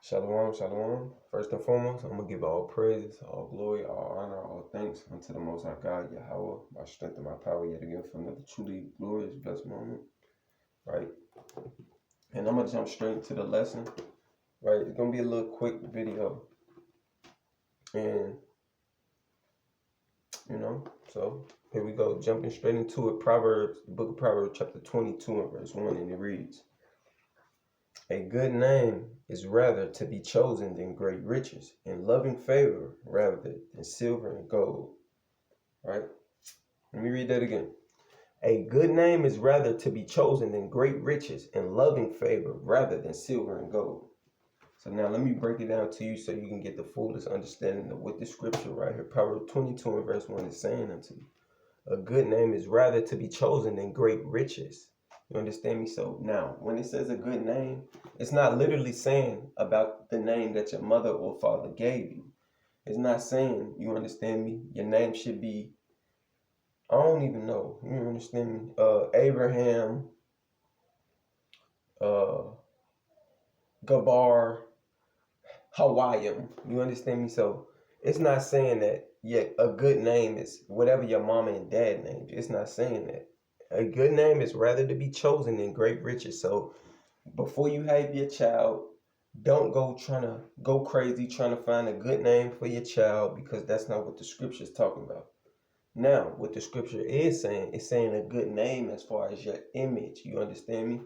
Shalom, shalom. First and foremost, I'm going to give all praises, all glory, all honor, all thanks unto the Most High God, Yahweh, my strength and my power, yet again for another truly glorious, blessed moment, right? And I'm going to jump straight into the lesson, right? It's going to be a little quick video. And, so here we go, jumping straight into it. Proverbs, the book of Proverbs, chapter 22 and verse 1, and it reads, "A good name is rather to be chosen than great riches, and loving favor rather than silver and gold." Right? Let me read that again. "A good name is rather to be chosen than great riches, and loving favor rather than silver and gold." So now let me break it down to you so you can get the fullest understanding of what the scripture right here, Proverbs 22 and verse 1, is saying unto you. A good name is rather to be chosen than great riches. You understand me? So now, when it says a good name, it's not literally saying about the name that your mother or father gave you. It's not saying, you understand me, your name should be, I don't even know, you understand me, Abraham, Gabar, Hawaiian. You understand me? So it's not saying that yet a good name is whatever your mama and dad named you. It's not saying that. A good name is rather to be chosen than great riches. So before you have your child, don't go trying to go crazy trying to find a good name for your child, because that's not what the scripture is talking about. Now, what the scripture is saying, it's saying a good name as far as your image. You understand me?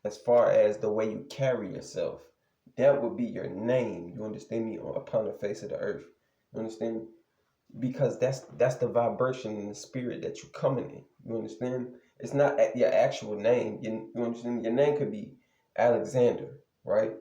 As far as the way you carry yourself. That would be your name. You understand me? Upon the face of the earth. You understand me? Because that's the vibration and the spirit that you're coming in. You understand? It's not your actual name. You understand? Your name could be Alexander, right?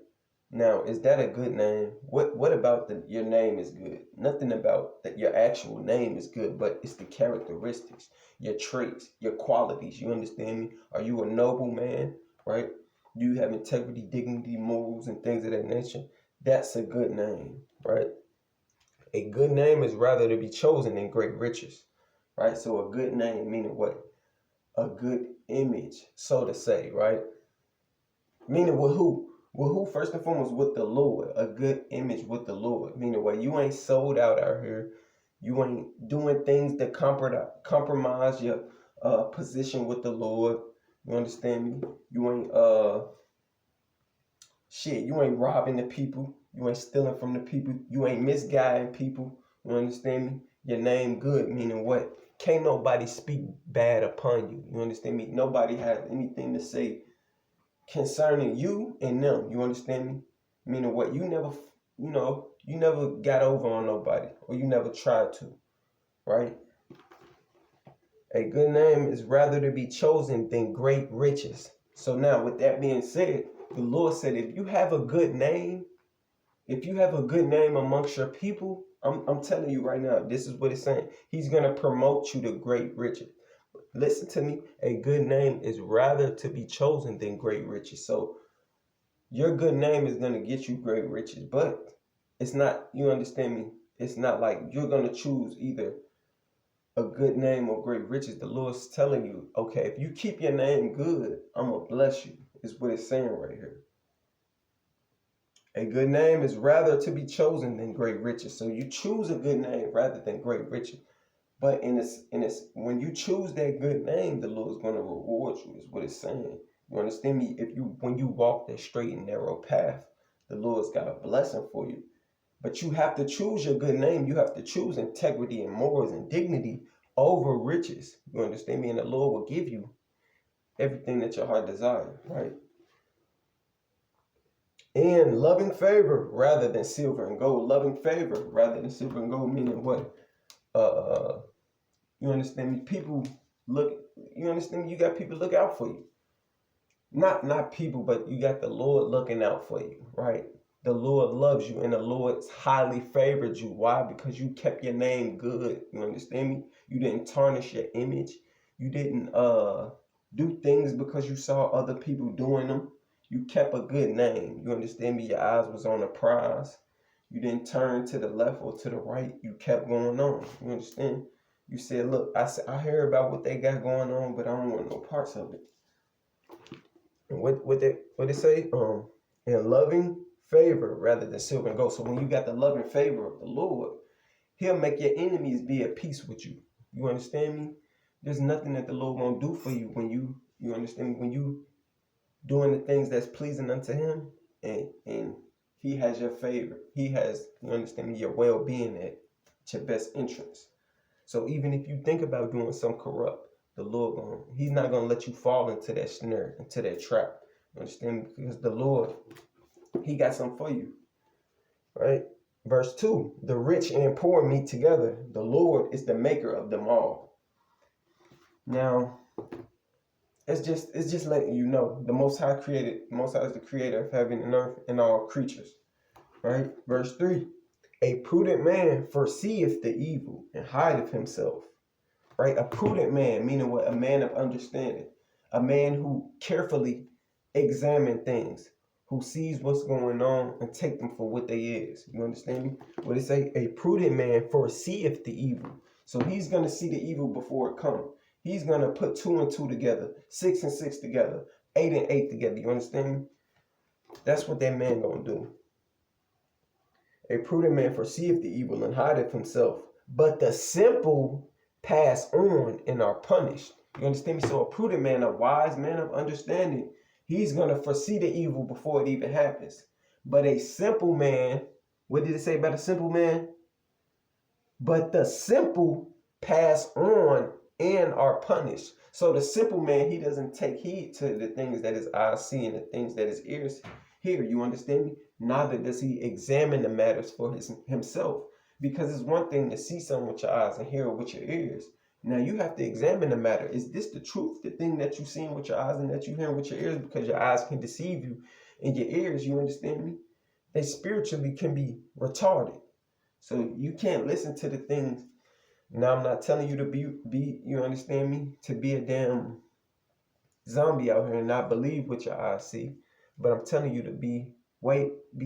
Now, is that a good name? What about your name is good? Nothing about that your actual name is good, but it's the characteristics, your traits, your qualities. You understand me? Are you a noble man, right? Do you have integrity, dignity, morals, and things of that nature? That's a good name, right? A good name is rather to be chosen than great riches, right? So a good name meaning what? A good image, so to say, right? Meaning with who? With who? First and foremost, with the Lord. A good image with the Lord. Meaning what? You ain't sold out here. You ain't doing things that compromise your position with the Lord. You understand me? You ain't you ain't robbing the people. You ain't stealing from the people. You ain't misguiding people. You understand me? Your name good, meaning what? Can't nobody speak bad upon you. You understand me? Nobody has anything to say concerning you and them. You understand me? Meaning what? You never got over on nobody, or you never tried to, right? A good name is rather to be chosen than great riches. So now, with that being said, the Lord said, if you have a good name amongst your people, I'm telling you right now, this is what it's saying. He's going to promote you to great riches. Listen to me. A good name is rather to be chosen than great riches. So your good name is going to get you great riches, but it's not, you understand me? It's not like you're going to choose either a good name or great riches. The Lord's telling you, okay, if you keep your name good, I'm going to bless you, is what it's saying right here. A good name is rather to be chosen than great riches. So you choose a good name rather than great riches. But when you choose that good name, the Lord's going to reward you, is what it's saying. You understand me? When you walk that straight and narrow path, the Lord's got a blessing for you. But you have to choose your good name. You have to choose integrity and morals and dignity over riches. You understand me? And the Lord will give you everything that your heart desires, right? And loving favor rather than silver and gold. Loving favor rather than silver and gold, meaning what? You understand me? You understand me? You got people look out for you. Not people, but you got the Lord looking out for you, right? The Lord loves you, and the Lord's highly favored you. Why? Because you kept your name good. You understand me? You didn't tarnish your image. You didn't do things because you saw other people doing them. You kept a good name. You understand me? Your eyes was on the prize. You didn't turn to the left or to the right. You kept going on. You understand? You said, look, I hear about what they got going on, but I don't want no parts of it. And what they say? And loving favor rather than silver and gold. So when you got the love and favor of the Lord, he'll make your enemies be at peace with you. You understand me? There's nothing that the Lord won't do for you when you understand me, when you doing the things that's pleasing unto him, and he has your favor. He has, you understand me, your well-being at your best interest. So even if you think about doing some corrupt, the Lord he's not gonna let you fall into that snare, into that trap. You understand me? Because the Lord, he got something for you. Right? Verse 2, the rich and poor meet together. The Lord is the maker of them all. Now, it's just letting you know the Most High is the creator of heaven and earth and all creatures. Right? Verse 3, a prudent man foreseeth the evil and hideth himself. Right? A prudent man, meaning what? A man of understanding. A man who carefully examines things, who sees what's going on and take them for what they is. You understand me? What it say? A prudent man foreseeth the evil. So he's going to see the evil before it comes. He's going to put 2 and 2 together, 6 and 6 together, 8 and 8 together. You understand me? That's what that man going to do. A prudent man foreseeth the evil and hideth himself. But the simple pass on and are punished. You understand me? So a prudent man, a wise man of understanding, he's going to foresee the evil before it even happens. But a simple man, what did it say about a simple man? But the simple pass on and are punished. So the simple man, he doesn't take heed to the things that his eyes see and the things that his ears hear. You understand me? Neither does he examine the matters for himself. Because it's one thing to see something with your eyes and hear it with your ears. Now you have to examine the matter. Is this the truth? The thing that you're seeing with your eyes and that you hearing with your ears, because your eyes can deceive you and your ears, you understand me? They spiritually can be retarded. So you can't listen to the things. Now I'm not telling you to be you understand me? To be a damn zombie out here and not believe what your eyes see. But I'm telling you to be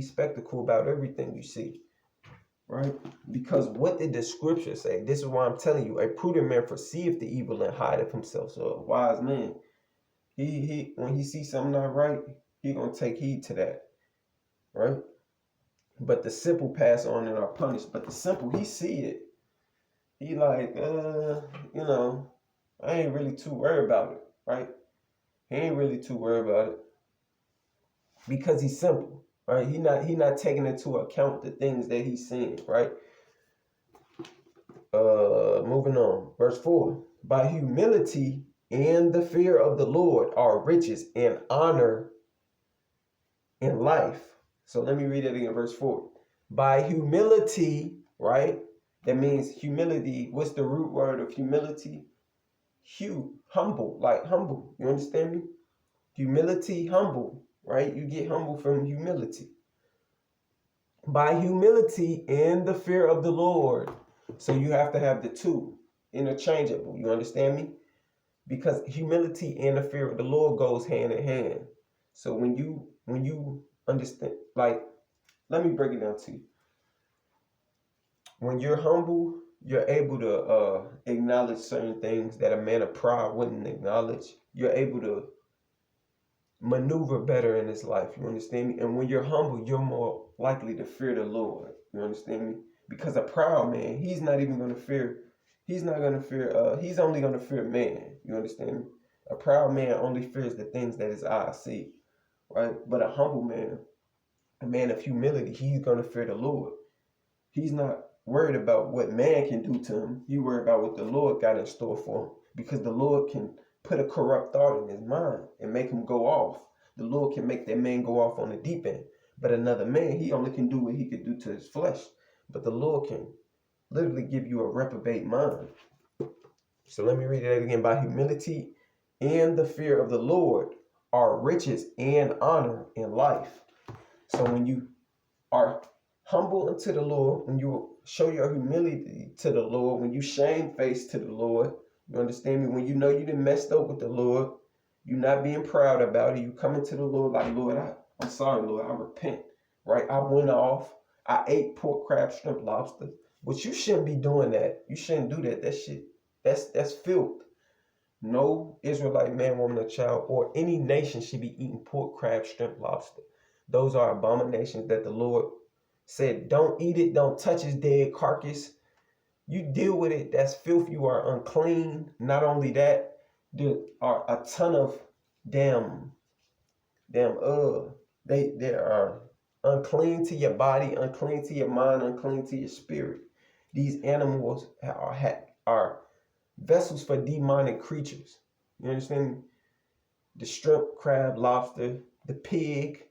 spectacle about everything you see. Right? Because what did the scripture say? This is why I'm telling you, a prudent man foreseeth the evil and hideth himself. So a wise man, he when he sees something not right, he gonna take heed to that. Right? But the simple pass on and are punished. But the simple, he see it. He like, I ain't really too worried about it. Right? He ain't really too worried about it. Because he's simple. Right? He not taking into account the things that he's seeing, right? Moving on. Verse 4. By humility and the fear of the Lord are riches and honor in life. So let me read it again, verse 4. By humility, right? That means humility. What's the root word of humility? Humble, like humble. You understand me? Humility, humble. Right? You get humble from humility. By humility and the fear of the Lord. So you have to have the two interchangeable. You understand me? Because humility and the fear of the Lord goes hand in hand. So when you understand, like, let me break it down to you. When you're humble, you're able to acknowledge certain things that a man of pride wouldn't acknowledge. You're able to maneuver better in this life. You understand me? And when you're humble, you're more likely to fear the Lord. You understand me? Because a proud man, he's not even going to fear. He's not going to fear. He's only going to fear man. You understand me? A proud man only fears the things that his eyes see, right? But a humble man, a man of humility, he's going to fear the Lord. He's not worried about what man can do to him. He's worried about what the Lord got in store for him. Because the Lord can put a corrupt thought in his mind and make him go off. The Lord can make that man go off on the deep end. But another man, he only can do what he could do to his flesh. But the Lord can literally give you a reprobate mind. So let me read that again. By humility and the fear of the Lord are riches and honor in life. So when you are humble unto the Lord, when you show your humility to the Lord, when you shame face to the Lord, you understand me? When you know you done messed up with the Lord, you're not being proud about it. You coming to the Lord like, Lord, I'm sorry, Lord, I repent. Right? I went off. I ate pork, crab, shrimp, lobster. But you shouldn't be doing that. You shouldn't do that. That shit, that's filth. No Israelite man, woman, or child, or any nation should be eating pork, crab, shrimp, lobster. Those are abominations that the Lord said, don't eat it, don't touch his dead carcass. You deal with it, that's filth, you are unclean. Not only that, there are a ton of damn they are unclean to your body, unclean to your mind, unclean to your spirit. These animals are vessels for demonic creatures. You understand me? The shrimp, crab, lobster, the pig,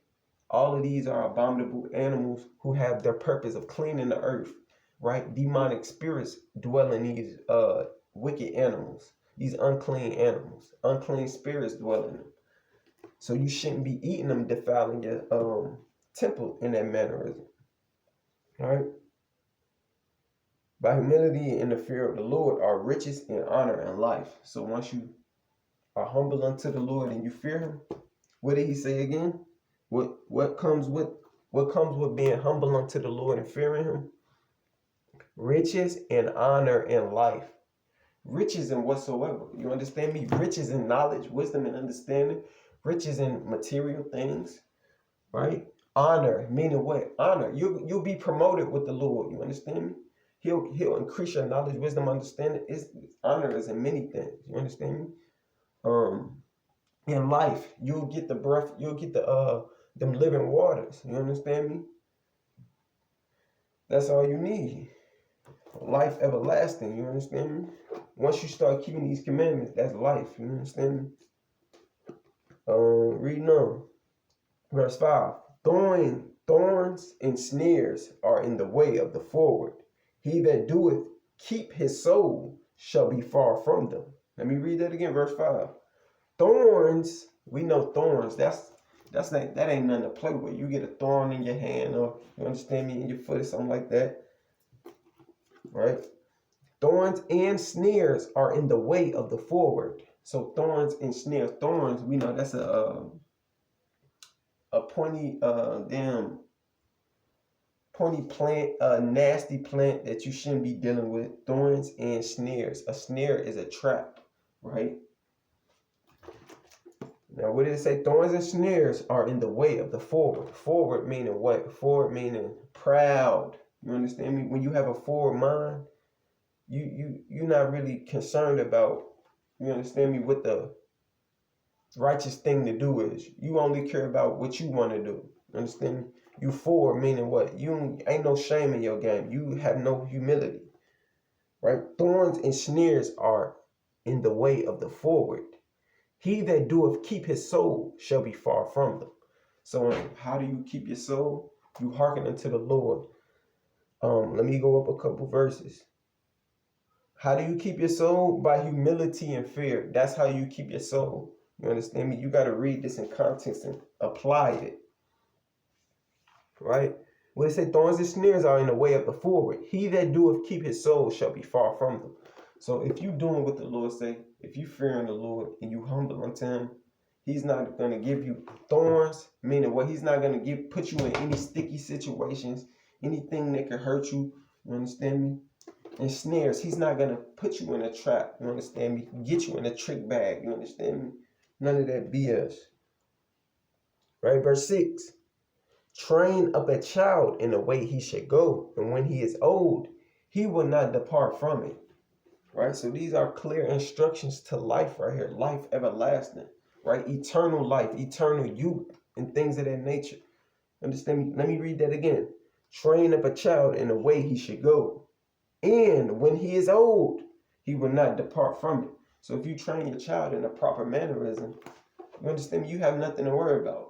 all of these are abominable animals who have their purpose of cleaning the earth, right? Demonic spirits dwell in these wicked animals, these unclean animals. Unclean spirits dwell in them. So you shouldn't be eating them, defiling your temple in that mannerism. All right? By humility and the fear of the Lord are riches and honor and life. So once you are humble unto the Lord and you fear him, what did he say again? What comes with being humble unto the Lord and fearing him? Riches and honor and life. Riches in whatsoever. You understand me? Riches in knowledge, wisdom, and understanding. Riches in material things, right? Honor, meaning what? Honor. You'll be promoted with the Lord. You understand me? He'll increase your knowledge, wisdom, understanding. Honor is in many things. You understand me? In life, you'll get the breath. You'll get them living waters. You understand me? That's all you need. Life everlasting. You understand me? Once you start keeping these commandments, that's life. You understand me? Reading on. Verse 5. Thorns and snares are in the way of the forward. He that doeth keep his soul shall be far from them. Let me read that again. Verse 5. Thorns, we know thorns. That ain't nothing to play with. You get a thorn in your hand, or you understand me, in your foot or something like that. Right? Thorns and snares are in the way of the forward. So thorns and snares. Thorns, we know that's a pointy pointy plant, a nasty plant that you shouldn't be dealing with. Thorns and snares. A snare is a trap, right? Now, what did it say? Thorns and snares are in the way of the forward. Forward meaning what? Forward meaning proud. You understand me? When you have a forward mind, you're not really concerned about, you understand me, what the righteous thing to do is. You only care about what you want to do. You understand me? You forward meaning what? You ain't no shame in your game. You have no humility, right? Thorns and snares are in the way of the forward. He that doeth keep his soul shall be far from them. So how do you keep your soul? You hearken unto the Lord. Let me go up a couple verses. How do you keep your soul? By humility and fear. That's how you keep your soul. You understand me? You got to read this in context and apply it. Right? What it say? Thorns and snares are in the way of the forward. He that doeth keep his soul shall be far from them. So if you doing what the Lord say, if you fearing the Lord and you humble unto him, he's not going to give you thorns, meaning what? He's not going to put you in any sticky situations, anything that could hurt you. You understand me? And snares, he's not going to put you in a trap. You understand me? Get you in a trick bag. You understand me? None of that BS. Right? Verse 6. Train up a child in the way he should go, and when he is old, he will not depart from it. Right? So these are clear instructions to life right here. Life everlasting. Right? Eternal life, eternal youth, and things of that nature. Understand me? Let me read that again. Train up a child in the way he should go, and when he is old, he will not depart from it. So if you train your child in a proper mannerism, you understand me? You have nothing to worry about.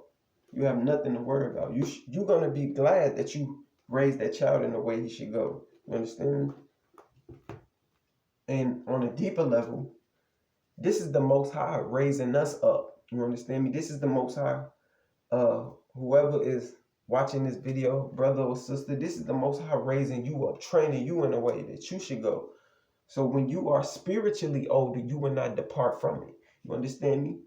You have nothing to worry about. You're going to be glad that you raised that child in the way he should go. You understand me? And on a deeper level, this is the Most High raising us up. You understand me? This is the Most High. Whoever is watching this video, brother or sister, this is the Most High raising you up, training you in a way that you should go. So when you are spiritually older, you will not depart from it. You understand me?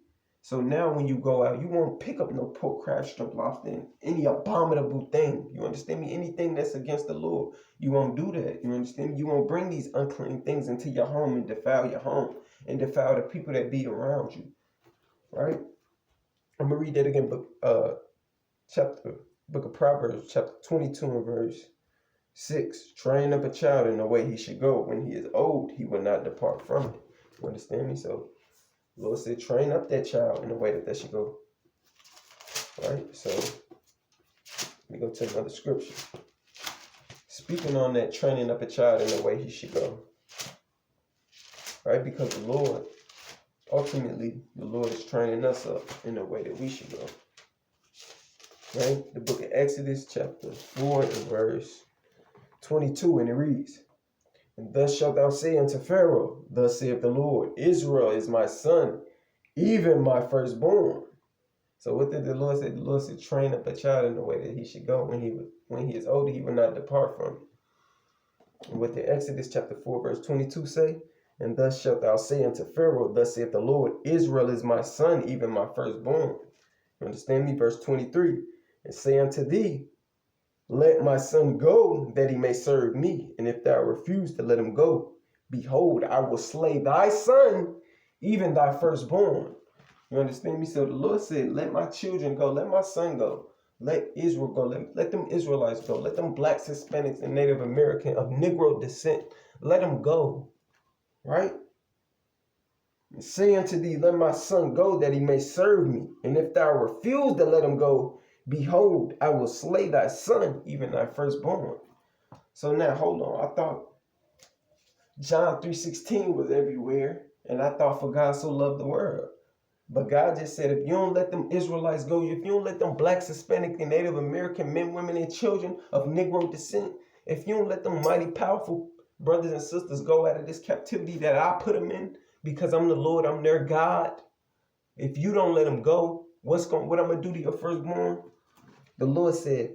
So now when you go out, you won't pick up no pork, crab, shrimp, lobster, and any abominable thing. You understand me? Anything that's against the Lord, you won't do that. You understand me? You won't bring these unclean things into your home and defile your home and defile the people that be around you. Right? I'm going to read that again. Book of Proverbs, chapter 22 and verse 6. Train up a child in the way he should go. When he is old, he will not depart from it. You understand me? So, the Lord said, train up that child in the way that they should go. Right? So, let me go to another scripture. Speaking on that, training up a child in the way he should go. Right? Because the Lord, ultimately, the Lord is training us up in the way that we should go. Right? The book of Exodus, chapter 4 and verse 22, and it reads, and thus shalt thou say unto Pharaoh, thus saith the Lord, Israel is my son, even my firstborn. So what did the Lord say? The Lord said, train up a child in the way that he should go. When he is older, he will not depart from it. And what did Exodus chapter 4 verse 22 say? And thus shalt thou say unto Pharaoh, thus saith the Lord, Israel is my son, even my firstborn. You understand me? Verse 23, and say unto thee, let my son go, that he may serve me. And if thou refuse to let him go, behold, I will slay thy son, even thy firstborn. You understand me? So the Lord said, let my children go, let my son go, let Israel go, let them Israelites go, let them blacks, Hispanics, and Native American of Negro descent, let them go. Right? And say unto thee, let my son go, that he may serve me. And if thou refuse to let him go, behold, I will slay thy son, even thy firstborn. So now, hold on. I thought John 3:16 was everywhere. And I thought for God so loved the world. But God just said, if you don't let them Israelites go, if you don't let them blacks, Hispanic, and Native American men, women, and children of Negro descent, if you don't let them mighty, powerful brothers and sisters go out of this captivity that I put them in, because I'm the Lord, I'm their God. If you don't let them go, what I'm going to do to your firstborn? The Lord said,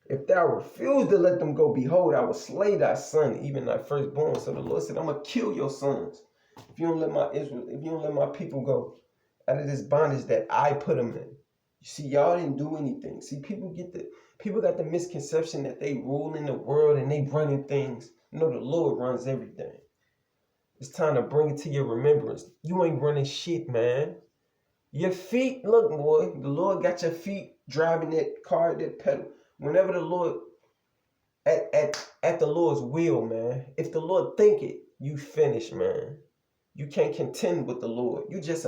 if thou refuse to let them go, behold, I will slay thy son, even thy firstborn. So the Lord said, I'm going to kill your sons. If you don't let my people go out of this bondage that I put them in. You see, y'all didn't do anything. See, people got the misconception that they rule in the world and they running things. No, the Lord runs everything. It's time to bring it to your remembrance. You ain't running shit, man. Your feet, look, boy, the Lord got your feet driving that car, that pedal. Whenever the Lord, at the Lord's will, man. If the Lord think it, you finish, man. You can't contend with the Lord. You just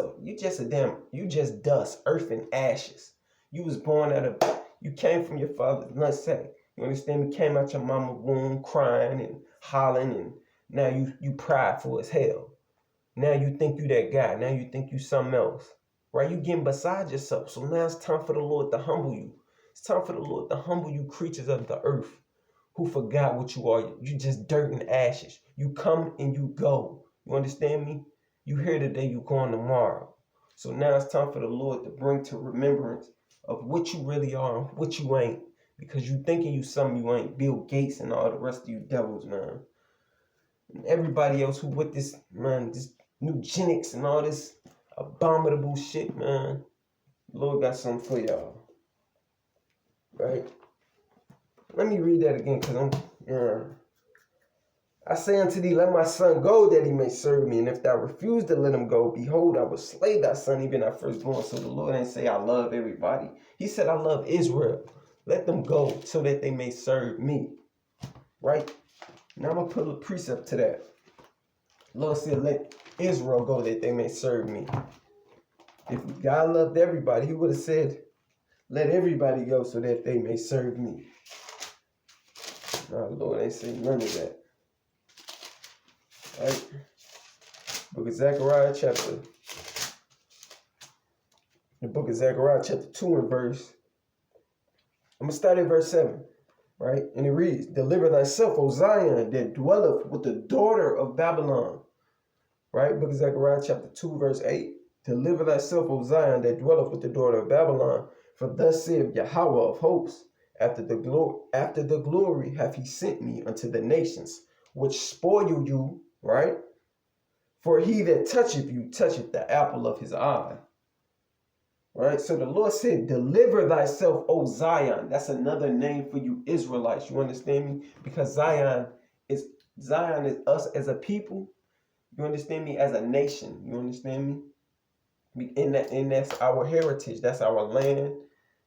dust, earth and ashes. You was born you came from your father's nutsack. You understand me? Came out your mama's womb crying and hollering, and now you prideful as hell. Now you think you that guy. Now you think you something else. Right? You getting beside yourself. So now it's time for the Lord to humble you. It's time for the Lord to humble you creatures of the earth who forgot what you are. You just dirt and ashes. You come and you go. You understand me? You here today, you going tomorrow. So now it's time for the Lord to bring to remembrance of what you really are and what you ain't. Because you thinking you something you ain't. Bill Gates and all the rest of you devils, man. And everybody else who with this, man, this eugenics and all this abominable shit, man. The Lord got something for y'all. Right? Let me read that again, because I say unto thee, let my son go, that he may serve me. And if thou refuse to let him go, behold, I will slay thy son, even thy firstborn. So the Lord ain't say I love everybody. He said I love Israel. Let them go so that they may serve me. Right? Now I'm going to put a precept to that. The Lord said, let Israel go that they may serve me. If God loved everybody, he would have said, let everybody go so that they may serve me. No, the Lord ain't saying none of that. Right? The book of Zechariah chapter 2 and verse. I'm going to start at verse 7. Right? And it reads, deliver thyself, O Zion, that dwelleth with the daughter of Babylon. Right? Book of Zechariah chapter 2 verse 8. Deliver thyself, O Zion, that dwelleth with the daughter of Babylon. For thus saith Yahweh of hosts, after the glory hath he sent me unto the nations, which spoil you, right? For he that toucheth you toucheth the apple of his eye. Right? So the Lord said, deliver thyself, O Zion. That's another name for you Israelites. You understand me? Because Zion is us as a people. You understand me? As a nation. You understand me? And that's our heritage. That's our land.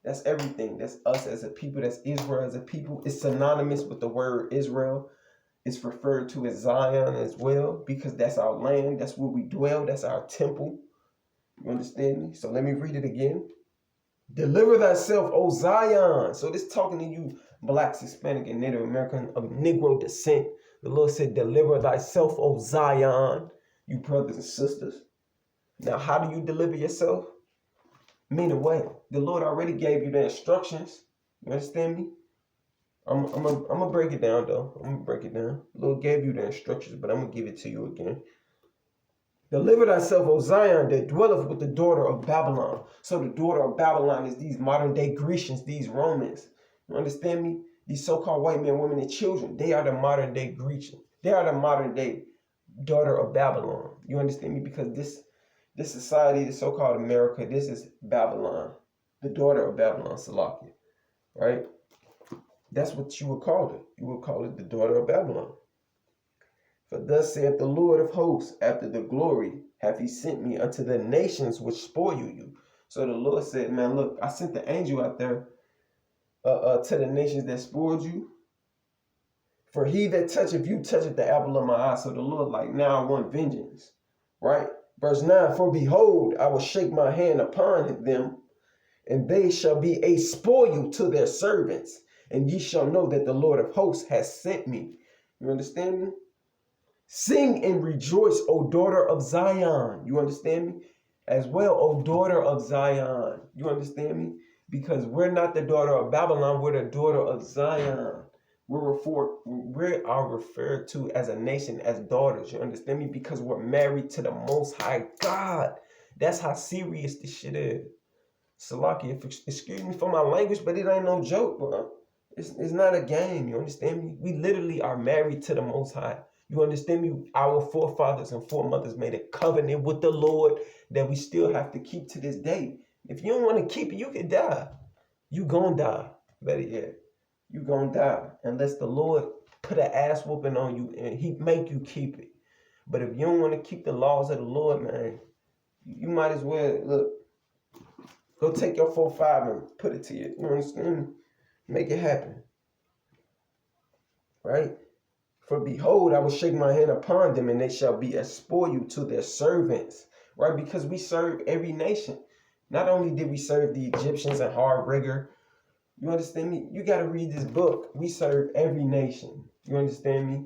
That's everything. That's us as a people. That's Israel as a people. It's synonymous with the word Israel. It's referred to as Zion as well, because that's our land. That's where we dwell. That's our temple. You understand me? So let me read it again. Deliver thyself, O Zion. So this talking to you, blacks, Hispanic, and Native American of Negro descent. The Lord said, deliver thyself, O Zion, you brothers and sisters. Now, how do you deliver yourself? Meaning what? The Lord already gave you the instructions. You understand me? I'm gonna break it down though. I'm gonna break it down. The Lord gave you the instructions, but I'm gonna give it to you again. Deliver thyself, O Zion, that dwelleth with the daughter of Babylon. So the daughter of Babylon is these modern day Grecians, these Romans. You understand me? These so-called white men, women, and children. They are the modern day Grecians. They are the modern day daughter of Babylon. You understand me? Because this society, the so-called America, this is Babylon, the daughter of Babylon, Salakia, right? That's what you would call it. You would call it the daughter of Babylon. For thus saith the Lord of hosts, after the glory hath he sent me unto the nations which spoil you. So the Lord said, man, look, I sent the angel out there to the nations that spoiled you. For he that toucheth you toucheth the apple of my eye. So the Lord like, now I want vengeance, right? Verse 9, for behold, I will shake my hand upon them, and they shall be a spoil to their servants. And ye shall know that the Lord of hosts has sent me. You understand me? Sing and rejoice, O daughter of Zion. You understand me? As well, O daughter of Zion. You understand me? Because we're not the daughter of Babylon. We're the daughter of Zion. We are referred to as a nation, as daughters. You understand me? Because we're married to the Most High God. That's how serious this shit is. Salaki, excuse me for my language, but it ain't no joke, bro. It's not a game. You understand me? We literally are married to the Most High. You understand me? Our forefathers and foremothers made a covenant with the Lord that we still have to keep to this day. If you don't want to keep it, you can die. You gonna die. Better yet, you gonna die unless the Lord put an ass whooping on you and he make you keep it. But if you don't want to keep the laws of the Lord, man, you might as well, look, go take your 4-5 and put it to you. You understand? Make it happen. Right? For behold, I will shake my hand upon them, and they shall be a spoil to their servants. Right? Because we serve every nation. Not only did we serve the Egyptians in hard rigor, you understand me? You got to read this book. We serve every nation. You understand me?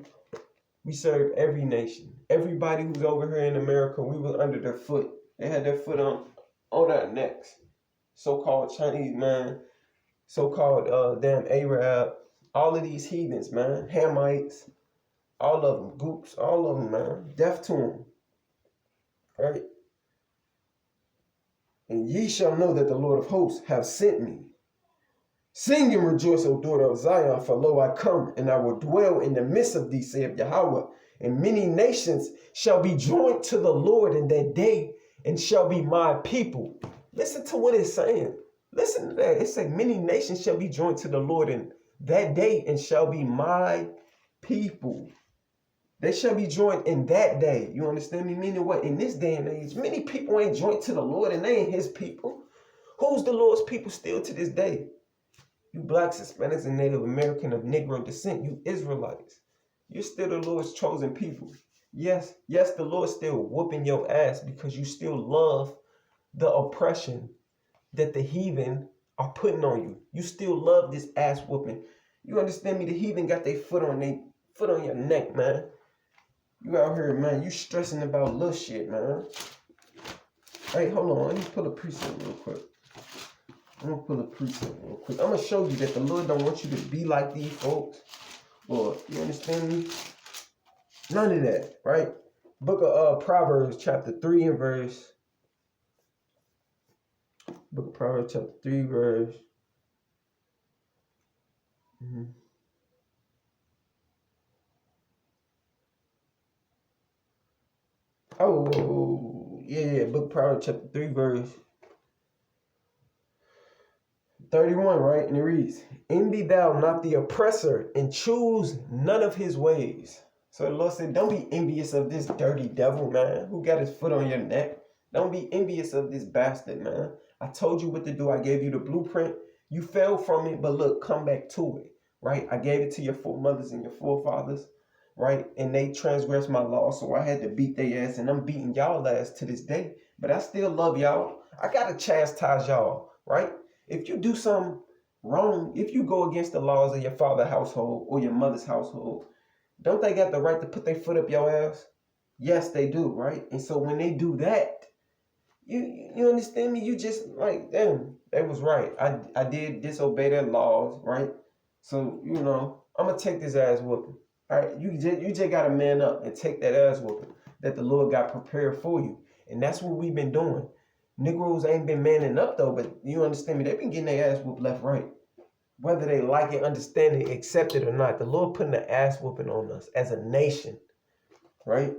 We serve every nation. Everybody who's over here in America, we were under their foot. They had their foot on our necks. So-called Chinese, man. So-called damn Arab. All of these heathens, man. Hamites. All of them. Goops. All of them, man. Deaf to them. Right? And ye shall know that the Lord of hosts have sent me. Sing and rejoice, O daughter of Zion, for lo, I come, and I will dwell in the midst of thee, saith Yahweh. And many nations shall be joined to the Lord in that day, and shall be my people. Listen to what it's saying. Listen to that. It says, many nations shall be joined to the Lord in that day, and shall be my people. They shall be joined in that day. You understand me? Meaning what? In this day and age, many people ain't joined to the Lord, and they ain't his people. Who's the Lord's people still to this day? You blacks, Hispanics, and Native American of Negro descent, you Israelites. You're still the Lord's chosen people. Yes, the Lord's still whooping your ass because you still love the oppression that the heathen are putting on you. You still love this ass whooping. You understand me? The heathen got their foot on your neck, man. You out here, man. You stressing about little shit, man. Hey, hold on. Let me pull a precept real quick. I'm going to pull a precept real quick. I'm going to show you that the Lord don't want you to be like these folks. Or, you understand me? None of that, right? Book of Proverbs, chapter 3 and verse. Book of Proverbs, chapter 3, verse. Oh, yeah. Book of Proverbs, chapter 3, verse 31, right? And it reads, envy thou not the oppressor, and choose none of his ways. So the Lord said, don't be envious of this dirty devil, man, who got his foot on your neck. Don't be envious of this bastard, man. I told you what to do. I gave you the blueprint. You fell from it, but look, come back to it, right? I gave it to your foremothers and your forefathers, right? And they transgressed my law, so I had to beat their ass, and I'm beating y'all ass to this day. But I still love y'all. I gotta chastise y'all, right? If you do something wrong, if you go against the laws of your father's household or your mother's household, don't they got the right to put their foot up your ass? Yes, they do, right? And so when they do that, you understand me? You just like, damn, that was right. I did disobey their laws, right? So, I'm gonna take this ass whooping. All right, you just gotta man up and take that ass whooping that the Lord got prepared for you. And that's what we've been doing. Negroes ain't been manning up though, but you understand me? They've been getting their ass whooped left, right. Whether they like it, understand it, accept it or not, the Lord putting the ass whooping on us as a nation, right?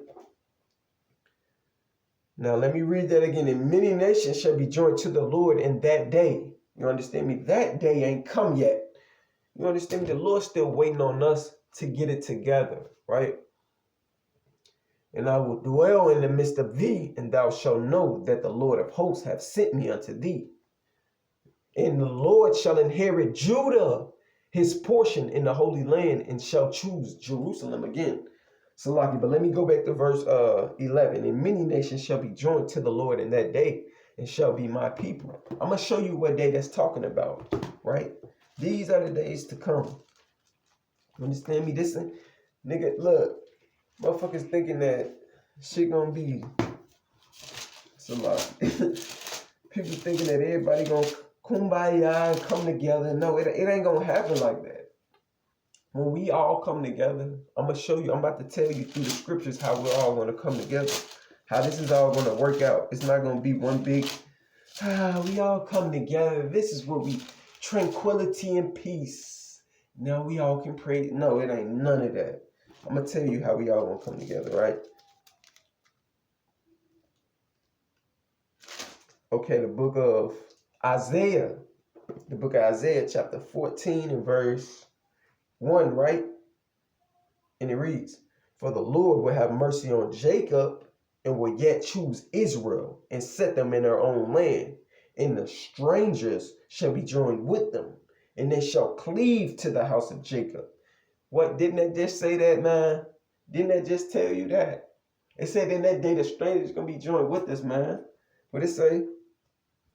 Now let me read that again. And many nations shall be joined to the Lord in that day. You understand me? That day ain't come yet. You understand me? The Lord's still waiting on us to get it together, right? And I will dwell in the midst of thee, and thou shalt know that the Lord of hosts hath sent me unto thee. And the Lord shall inherit Judah, his portion in the Holy Land, and shall choose Jerusalem again. Salaki, but let me go back to verse 11. And many nations shall be joined to the Lord in that day, and shall be my people. I'm going to show you what day that's talking about, right? These are the days to come. You understand me? This, nigga, look, motherfuckers thinking that shit gonna be Salaki. People thinking that everybody gonna kumbaya and come together. No, it ain't gonna happen like that. When we all come together, I'm going to show you, I'm about to tell you through the scriptures how we're all going to come together, how this is all going to work out. It's not going to be one big, we all come together. This is where we, tranquility and peace. Now we all can pray. No, it ain't none of that. I'm going to tell you how we all going to come together, right? Okay, the book of Isaiah, chapter 14 and verse 1, right? And it reads, for the Lord will have mercy on Jacob and will yet choose Israel and set them in their own land. And the strangers shall be joined with them, and they shall cleave to the house of Jacob. What, didn't that just say that, man? Didn't that just tell you that? It said in that day the strangers going to be joined with us, man. What it say?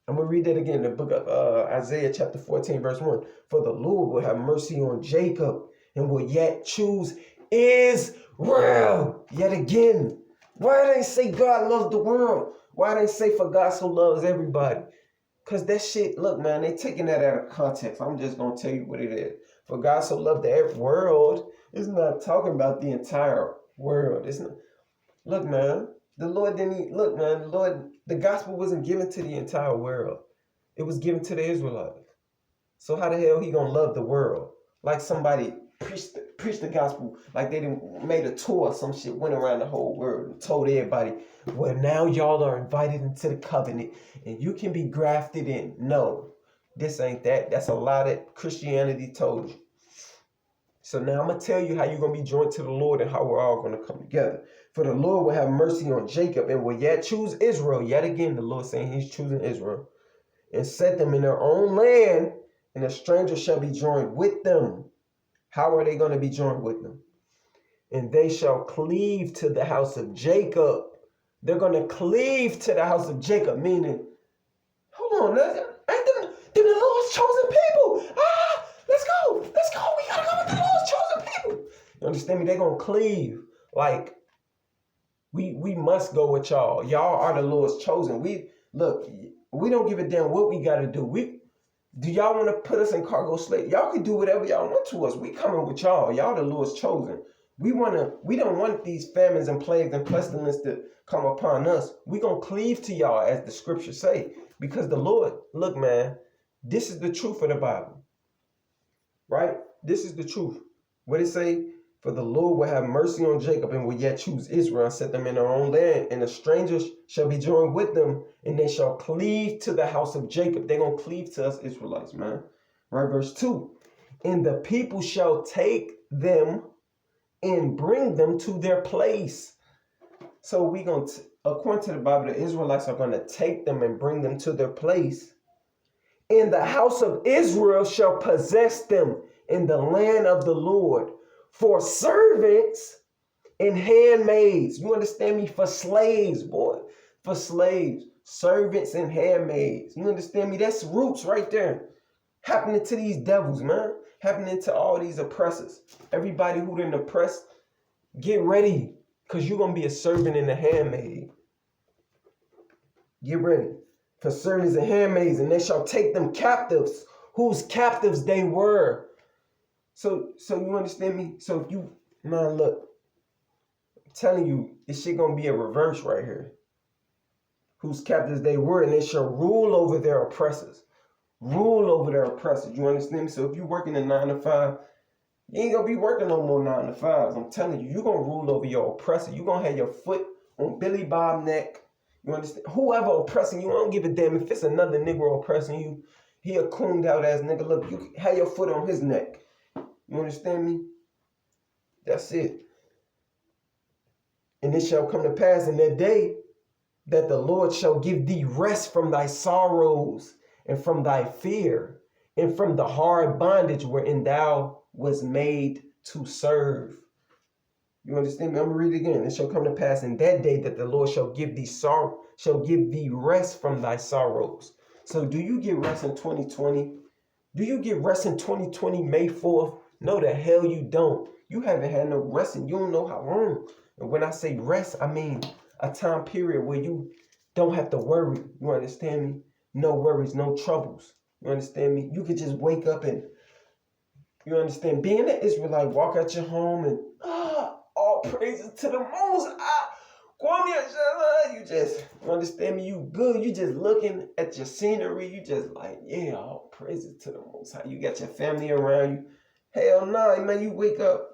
I'm going to read that again, the book of Isaiah chapter 14, verse 1. For the Lord will have mercy on Jacob and will yet choose Israel yet again. Why they say God loves the world? Why they say for God so loves everybody? Because that shit, look, man, they taking that out of context. I'm just going to tell you what it is. For God so loved the world, it's not talking about the entire world. It's not. Look, man. The Lord didn't, look, man, the gospel wasn't given to the entire world. It was given to the Israelites. So how the hell he gonna love the world? Like somebody preached the gospel, like they made a tour or some shit, went around the whole world and told everybody, well, now y'all are invited into the covenant and you can be grafted in. No, this ain't that. That's a lie that Christianity told you. So now I'm going to tell you how you're going to be joined to the Lord and how we're all going to come together. For the Lord will have mercy on Jacob and will yet choose Israel. Yet again, the Lord saying he's choosing Israel. And set them in their own land, and a stranger shall be joined with them. How are they going to be joined with them? And they shall cleave to the house of Jacob. They're going to cleave to the house of Jacob, meaning, hold on, ain't them the Lord's chosen people? Let's go. We got to go with the Lord's chosen people. You understand me? They're going to cleave. Like, we must go with y'all. Y'all are the Lord's chosen. We don't give a damn what we got to do. Do y'all want to put us in cargo slave? Y'all can do whatever y'all want to us. We coming with y'all. Y'all the Lord's chosen. We don't want these famines and plagues and pestilence to come upon us. We gonna cleave to y'all as the scriptures say. Because the Lord, look, man, this is the truth of the Bible. Right? This is the truth. What it say? For the Lord will have mercy on Jacob and will yet choose Israel and set them in their own land. And the strangers shall be joined with them, and they shall cleave to the house of Jacob. They're going to cleave to us Israelites, man. Right, verse 2. And the people shall take them and bring them to their place. So we going to, according to the Bible, the Israelites are going to take them and bring them to their place. And the house of Israel shall possess them in the land of the Lord for servants and handmaids. You understand me? For slaves, boy. For slaves, servants, and handmaids. You understand me? That's roots right there. Happening to these devils, man. Happening to all these oppressors. Everybody who didn't oppress, get ready. Because you're going to be a servant and a handmaid. Get ready. For servants and handmaids, and they shall take them captives, whose captives they were. So you understand me? So if you, man, look, I'm telling you, this shit gonna be a reverse right here. Whose captives they were, and they shall rule over their oppressors. Rule over their oppressors. You understand me? So if you working a 9 to 5, you ain't gonna be working no more 9 to 5s. I'm telling you, you're gonna rule over your oppressor. You're gonna have your foot on Billy Bob neck. You understand? Whoever oppressing you, I don't give a damn if it's another Negro oppressing you. He a cooned out ass nigga. Look, you have your foot on his neck. You understand me? That's it. And it shall come to pass in that day that the Lord shall give thee rest from thy sorrows and from thy fear and from the hard bondage wherein thou was made to serve. You understand me? I'm gonna read it again. It shall come to pass in that day that the Lord shall give thee rest from thy sorrows. So do you get rest in 2020? Do you get rest in 2020, May 4th? No, the hell you don't. You haven't had no rest and you don't know how long. And when I say rest, I mean a time period where you don't have to worry. You understand me? No worries, no troubles. You understand me? You could just wake up and, you understand, being an Israelite, walk out your home and, all praises to the Most High. You understand me? You good. You just looking at your scenery. You just like, yeah, all praises to the Most High. You got your family around you. Hell no, man. You wake up.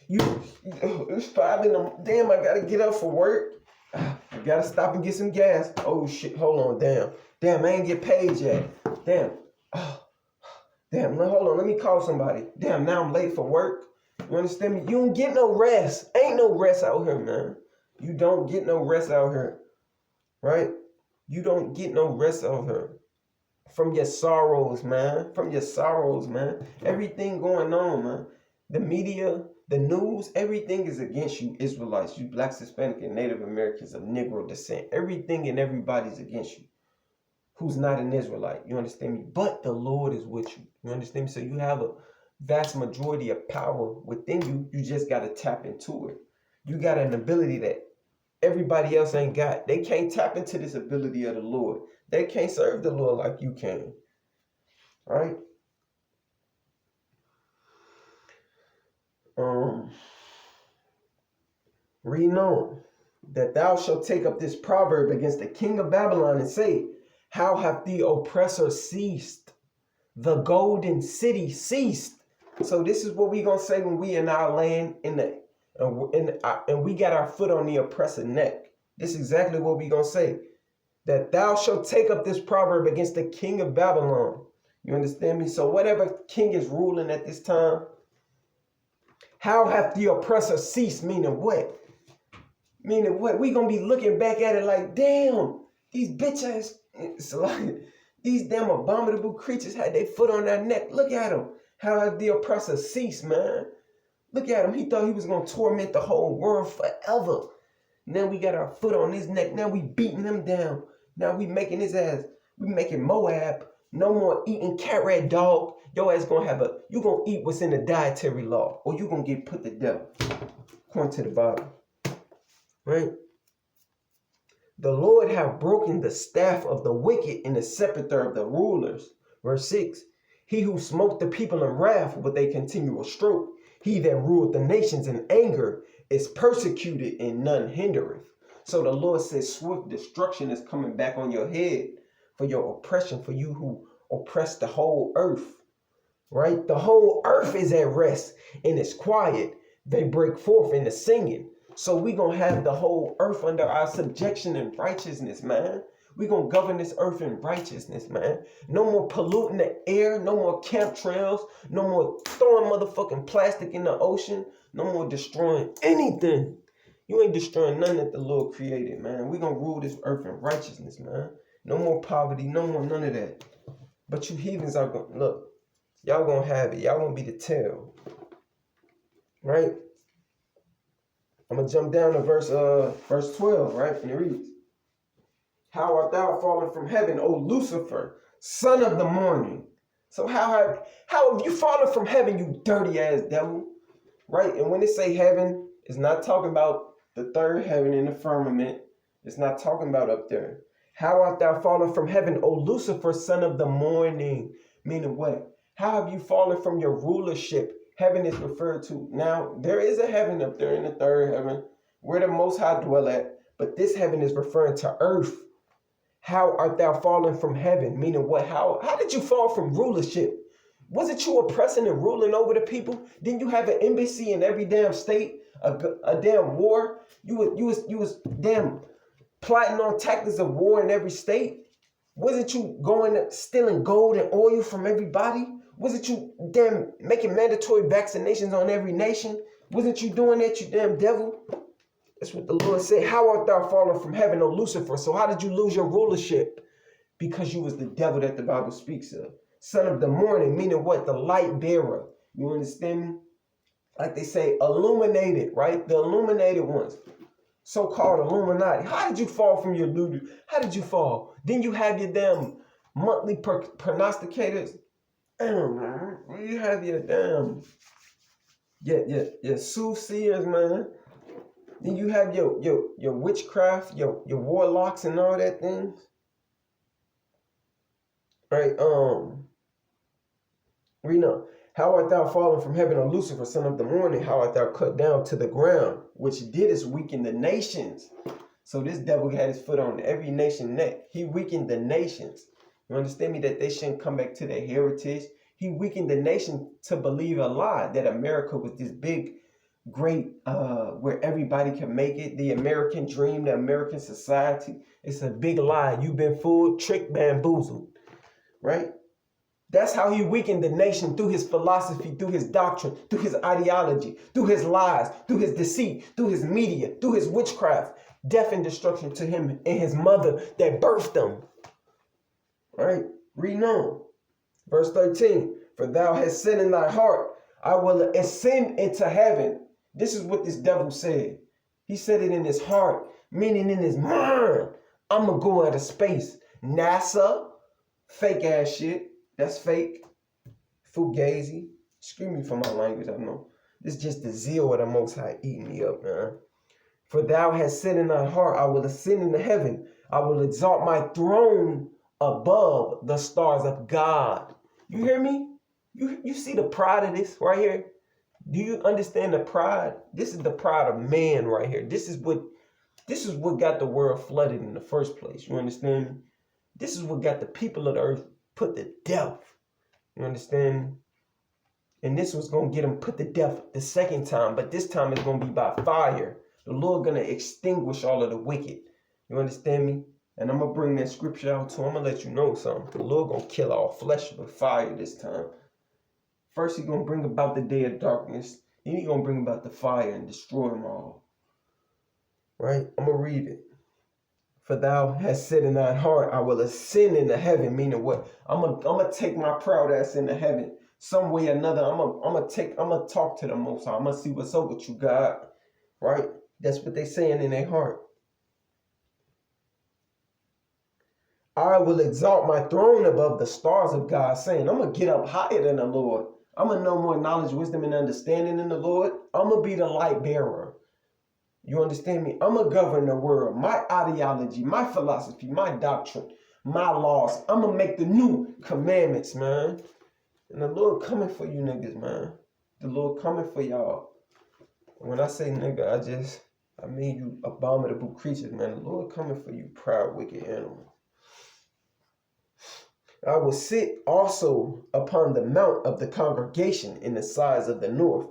It's 5 in the damn. I gotta get up for work. I gotta stop and get some gas. Oh shit! Hold on, damn. I ain't get paid yet. Damn. Damn. Now hold on. Let me call somebody. Damn. Now I'm late for work. You understand me? You don't get no rest. Ain't no rest out here, man. You don't get no rest out here, right? You don't get no rest out here from your sorrows, man. From your sorrows, man. Everything going on, man. The media, the news, everything is against you Israelites, you Blacks, Hispanic, and Native Americans of Negro descent. Everything and everybody's against you who's not an Israelite. You understand me? But the Lord is with you. You understand me? So you have a vast majority of power within you. You just got to tap into it. You got an ability that everybody else ain't got. They can't tap into this ability of the Lord. They can't serve the Lord like you can. All right? Reading on. That thou shalt take up this proverb against the king of Babylon and say, how hath the oppressor ceased? The golden city ceased. So this is what we gonna say when we in our land and we got our foot on the oppressor neck. This is exactly what we gonna say. That thou shalt take up this proverb against the king of Babylon. You understand me? So whatever king is ruling at this time, how hath the oppressor ceased? Meaning what? Meaning what? We gonna be looking back at it like, damn, these bitch ass, it's like, these damn abominable creatures had their foot on their neck. Look at them. How hath the oppressor ceased, man? Look at him. He thought he was gonna torment the whole world forever. Now we got our foot on his neck. Now we beating him down. Now we making his ass. We making Moab. No more eating cat rat dog. Your ass gonna you gonna eat what's in the dietary law, or you gonna get put to death. According to the Bible. Right? The Lord have broken the staff of the wicked and the scepter of the rulers. Verse 6. He who smote the people in wrath with a continual stroke. He that ruled the nations in anger is persecuted and none hindereth. So the Lord says swift destruction is coming back on your head for your oppression, for you who oppress the whole earth. Right? The whole earth is at rest and it's quiet. They break forth into singing. So we gonna have the whole earth under our subjection and righteousness, man. We gonna govern this earth in righteousness, man. No more polluting the air, no more chemtrails, no more throwing motherfucking plastic in the ocean, no more destroying anything. You ain't destroying nothing that the Lord created, man. We gonna rule this earth in righteousness, man. No more poverty, no more none of that. But you heathens are going to, look, y'all going to have it. Y'all going to be the tail. Right? I'm going to jump down to verse 12, right? And it reads, how art thou fallen from heaven, O Lucifer, son of the morning? So how have you fallen from heaven, you dirty ass devil? Right? And when they say heaven, it's not talking about the third heaven in the firmament. It's not talking about up there. How art thou fallen from heaven, O Lucifer, son of the morning? Meaning what? How have you fallen from your rulership? Heaven is referred to. Now, there is a heaven up there in the third heaven where the Most High dwell at. But this heaven is referring to earth. How art thou fallen from heaven? Meaning what? How did you fall from rulership? Wasn't you oppressing and ruling over the people? Didn't you have an embassy in every damn state? A damn war? You was damn plotting on tactics of war in every state? Wasn't you going stealing gold and oil from everybody? Wasn't you damn making mandatory vaccinations on every nation? Wasn't you doing that, you damn devil? That's what the Lord said. How art thou fallen from heaven, O Lucifer? So how did you lose your rulership? Because you was the devil that the Bible speaks of. Son of the morning, meaning what? The light bearer. You understand me? Like they say, illuminated, right? The illuminated ones. So-called Illuminati. How did you fall from your lunar? How did you fall? Didn't you have your damn monthly prognosticators? Damn, man. You have your damn your soothsayers, man. Then you have your witchcraft, your warlocks and all that things. Right? We know. How art thou fallen from heaven, O Lucifer, son of the morning? How art thou cut down to the ground, which didst weaken the nations? So this devil had his foot on every nation neck. He weakened the nations. You understand me? That they shouldn't come back to their heritage. He weakened the nation to believe a lie that America was this big, great, where everybody can make it. The American dream, the American society. It's a big lie. You've been fooled, tricked, bamboozled. Right? That's how he weakened the nation, through his philosophy, through his doctrine, through his ideology, through his lies, through his deceit, through his media, through his witchcraft. Death and destruction to him and his mother that birthed him. Right? Read on. Verse 13. For thou hast said in thy heart, I will ascend into heaven. This is what this devil said. He said it in his heart, meaning in his mind. I'm going to go out of space. NASA, fake ass shit. That's fake. Fugazi. Excuse me for my language, I know. This is just the zeal of the Most High eating me up, man. For thou hast said in thy heart, I will ascend into heaven. I will exalt my throne above the stars of God. You hear me? You see the pride of this right here? Do you understand the pride? This is the pride of man right here. This is what got the world flooded in the first place. You understand me? This is what got the people of the earth put to death. You understand? And this was going to get them put to death the second time. But this time it's going to be by fire. The Lord going to extinguish all of the wicked. You understand me? And I'm going to bring that scripture out too. I'm going to let you know something. The Lord going to kill all flesh with fire this time. First he's going to bring about the day of darkness. Then he's going to bring about the fire and destroy them all. Right? I'm going to read it. For thou hast said in thine heart, I will ascend into heaven. Meaning what? I'm gonna take my proud ass into heaven. Some way or another, I'm gonna talk to the Most High. I'm gonna see what's up with you, God. Right? That's what they saying in their heart. I will exalt my throne above the stars of God, saying, I'm gonna get up higher than the Lord. I'm gonna know more knowledge, wisdom, and understanding in the Lord. I'm gonna be the light bearer. You understand me? I'm going to govern the world. My ideology, my philosophy, my doctrine, my laws. I'm going to make the new commandments, man. And the Lord coming for you niggas, man. The Lord coming for y'all. When I say nigga, I mean you abominable creatures, man. The Lord coming for you, proud, wicked animal. I will sit also upon the mount of the congregation in the sides of the north.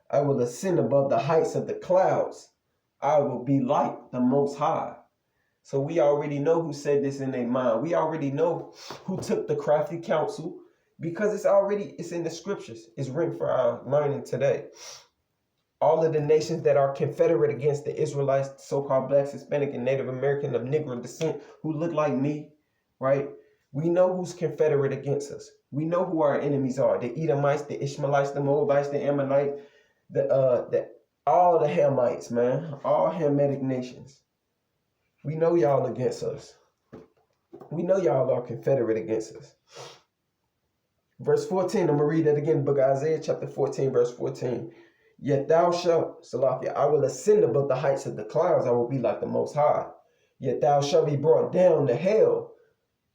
I will ascend above the heights of the clouds. I will be like the Most High. So we already know who said this in their mind. We already know who took the crafty counsel, because it's in the scriptures. It's written for our learning today. All of the nations that are confederate against the Israelites, so-called blacks, Hispanic, and Native American of Negro descent, who look like me, right? We know who's confederate against us. We know who our enemies are: the Edomites, the Ishmaelites, the Moabites, the Ammonites, the all the Hamites, man, all Hamitic nations. We know y'all against us. We know y'all are confederate against us. Verse 14, I'm going to read that again, book of Isaiah, chapter 14, verse 14. Yet thou shalt, Salakia, I will ascend above the heights of the clouds. I will be like the Most High. Yet thou shalt be brought down to hell,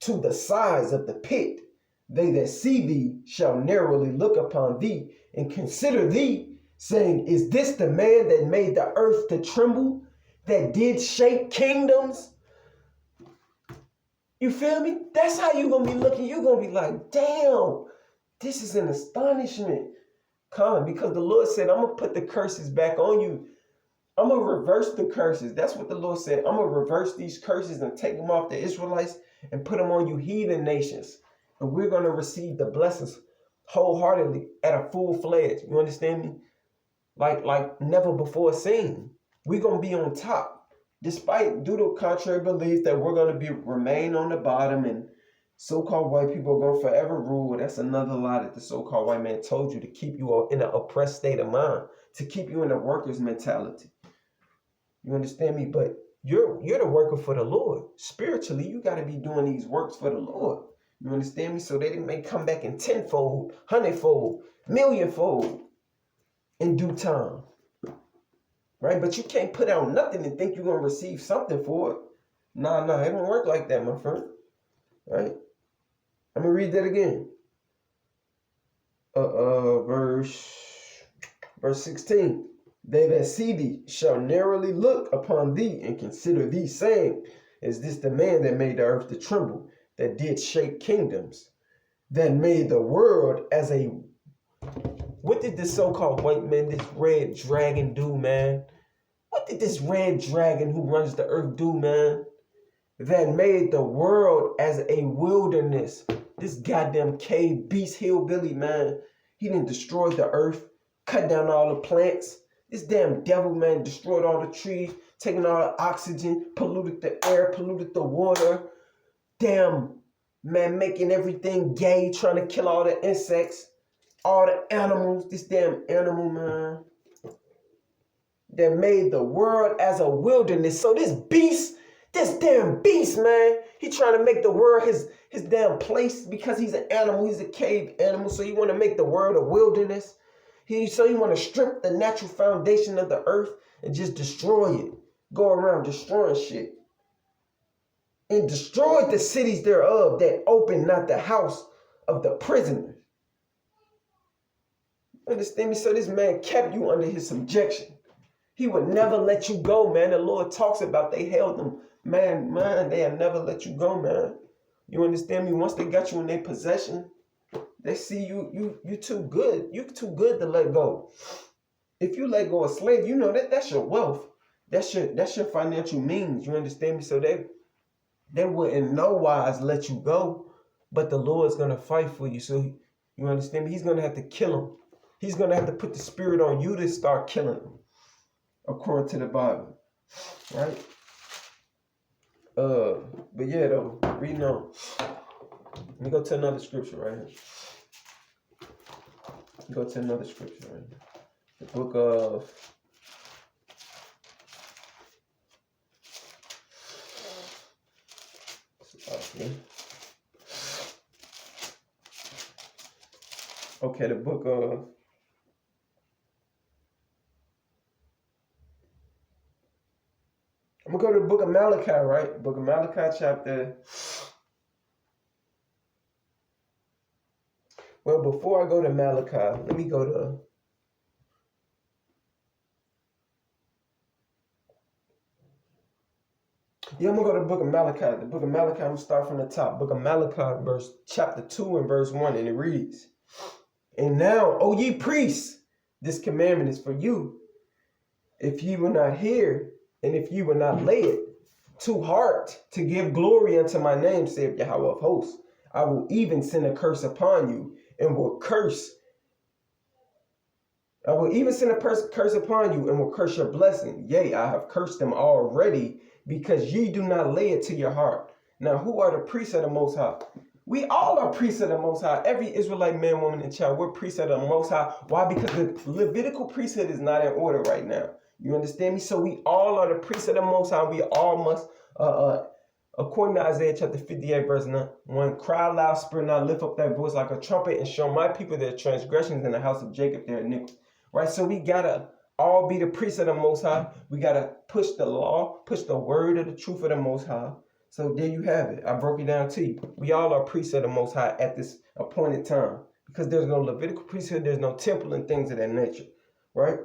to the sides of the pit. They that see thee shall narrowly look upon thee and consider thee, saying, is this the man that made the earth to tremble, that did shake kingdoms? You feel me? That's how you're going to be looking. You're going to be like, damn, this is an astonishment. Come, because the Lord said, I'm going to put the curses back on you. I'm going to reverse the curses. That's what the Lord said. I'm going to reverse these curses and take them off the Israelites and put them on you heathen nations. And we're going to receive the blessings wholeheartedly at a full-fledged. You understand me? Like never before seen. We're going to be on top. Despite due to contrary belief that we're going to remain on the bottom and so-called white people are going to forever rule. That's another lie that the so-called white man told you, to keep you in an oppressed state of mind, to keep you in a worker's mentality. You understand me? But you're the worker for the Lord. Spiritually, you got to be doing these works for the Lord. You understand me? So that it may come back in tenfold, hundredfold, millionfold in due time. Right? But you can't put out nothing and think you're going to receive something for it. Nah, it don't work like that, my friend. Right? I'm going to read that again. Verse 16. They that see thee shall narrowly look upon thee and consider thee, saying, is this the man that made the earth to tremble, that did shake kingdoms, that made the world as a... What did this so-called white man, this red dragon, do, man? What did this red dragon who runs the earth do, man? That made the world as a wilderness. This goddamn cave beast hillbilly, man. He done destroyed the earth, cut down all the plants. This damn devil, man, destroyed all the trees, taking all the oxygen, polluted the air, polluted the water. Damn, man, making everything gay, trying to kill all the insects, all the animals. This damn animal, man, that made the world as a wilderness. So this beast, this damn beast, man, he trying to make the world his damn place because he's an animal. He's a cave animal. So you want to make the world a wilderness. So you want to strip the natural foundation of the earth and just destroy it. Go around destroying shit. And destroyed the cities thereof, that opened not the house of the prisoners. Understand me? So this man kept you under his subjection. He would never let you go, man. The Lord talks about they held them. Man, they'll never let you go, man. You understand me? Once they got you in their possession, they see you too good. You too good to let go. If you let go of slave, you know that's your wealth. That's your financial means. You understand me? So they will in no wise let you go, but the Lord's gonna fight for you. So you understand me? He's gonna have to kill him. He's gonna have to put the spirit on you to start killing them, according to the Bible, right? But yeah, though, reading on. Let me go to another scripture right here. Go to another scripture right here. The book of the book of I'm gonna go to the book of Malachi, right? Book of Malachi chapter. Well, before I go to Malachi, let me go to I'm gonna go to the book of Malachi. The book of Malachi, I'm gonna start from the top. Book of Malachi, chapter 2 and verse 1, and it reads, and now, O ye priests, this commandment is for you. If ye will not hear, and if ye will not lay it to heart to give glory unto my name, saith Yahweh of hosts, I will even send a curse upon you, and will curse. I will even send a curse upon you, and will curse your blessing. Yea, I have cursed them already, because ye do not lay it to your heart. Now, who are the priests of the Most High? We all are priests of the Most High. Every Israelite man, woman, and child, we're priests of the Most High. Why? Because the Levitical priesthood is not in order right now. You understand me? So we all are the priests of the Most High. We all must, according to Isaiah chapter 58, verse 1, cry loud, spare not, lift up that voice like a trumpet, and show my people their transgressions in the house of Jacob their iniquity. Right? So we gotta all be the priests of the Most High. We gotta push the law, push the word of the truth of the Most High. So there you have it. I broke it down to you. We all are priests of the Most High at this appointed time. Because there's no Levitical priesthood, there's no temple and things of that nature. Right?